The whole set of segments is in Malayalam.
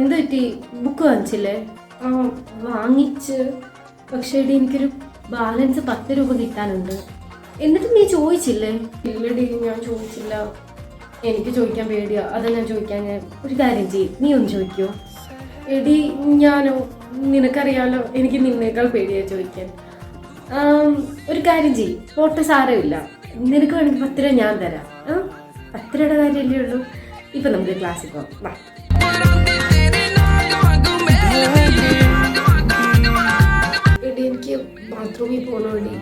എന്ത് പറ്റി? ബുക്ക് വാങ്ങിച്ചില്ലേ? ആ വാങ്ങിച്ച്, പക്ഷേ എടി എനിക്കൊരു ബാലൻസ് 10 രൂപ കിട്ടാനുണ്ട്. എന്നിട്ട് നീ ചോദിച്ചില്ലേ? ഇല്ലടി, ഞാൻ ചോദിച്ചില്ല. എനിക്ക് ചോദിക്കാൻ പേടിയാ, അതാ ഞാൻ ചോദിക്കാൻ. ഒരു കാര്യം ചെയ്യും, നീ ഒന്ന് ചോദിക്കോ? എടി ഞാനോ, നിനക്കറിയാലോ എനിക്ക് നിന്നേക്കാൾ പേടിയാ ചോദിക്കാൻ. ഒരു കാര്യം ചെയ്യും, പോട്ടെ സാരമില്ല, നിനക്ക് വേണമെങ്കിൽ 10 രൂപ ഞാൻ തരാം. 10 രൂപയുടെ കാര്യമല്ലേ ഉള്ളൂ. ഇപ്പം നമുക്ക് ക്ലാസ്സിൽ പോകാം, വാ. എടി എനിക്ക് ബാത്റൂമിൽ പോകണോ? എടി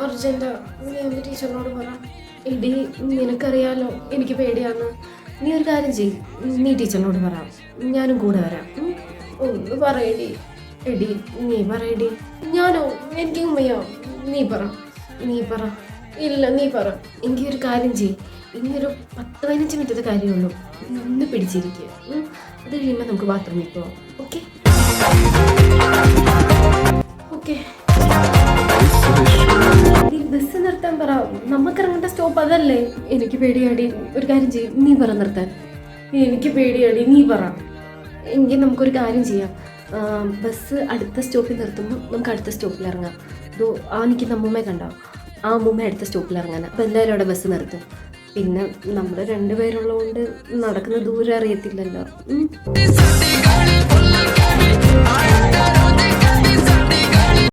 അർജൻറ്റാ, നീ എൻ്റെ ടീച്ചറിനോട് പറ. എടി നിനക്കറിയാലോ എനിക്ക് പേടിയാന്ന്. നീ ഒരു കാര്യം ചെയ്യും, നീ ടീച്ചറിനോട് പറ, ഞാനും കൂടെ വരാം. ഒന്ന് പറയടി. എടി നീ പറയടി. ഞാനോ? എനിക്ക് ഉമ്മയോ? നീ പറ. ഇല്ല നീ പറ. എനിക്കൊരു കാര്യം ചെയ്യും, ഇനിയൊരു 10-15 മിനിറ്റത്തെ കാര്യമുള്ളൂ. ഒന്ന് പിടിച്ചിരിക്കുക. അത് കഴിയുമ്പോൾ നമുക്ക് ബാത്റൂമിൽ പോവാം. ഓക്കെ? ബസ് നിർത്താൻ പറ, നമുക്കിറങ്ങേണ്ട സ്റ്റോപ്പ് അതല്ലേ? എനിക്ക് പേടിയാടി. ഒരു കാര്യം ചെയ്യും, നീ പറ നിർത്താൻ. എനിക്ക് പേടിയാടി, നീ പറ. എങ്കിൽ നമുക്കൊരു കാര്യം ചെയ്യാം, ബസ് അടുത്ത സ്റ്റോപ്പിൽ നിർത്തുമ്പോൾ നമുക്ക് അടുത്ത സ്റ്റോപ്പിൽ ഇറങ്ങാം. ആ നിൽക്കുന്ന അമ്മൂമ്മയെ കണ്ടോ? ആ അമ്മൂമ്മ അടുത്ത സ്റ്റോപ്പിൽ ഇറങ്ങാൻ. അപ്പോൾ എന്തായാലും അവിടെ ബസ് നിർത്തും. പിന്നെ നമ്മൾ 2 പേരുള്ളതുകൊണ്ട് നടക്കുന്ന ദൂരം അറിയത്തില്ലല്ലോ.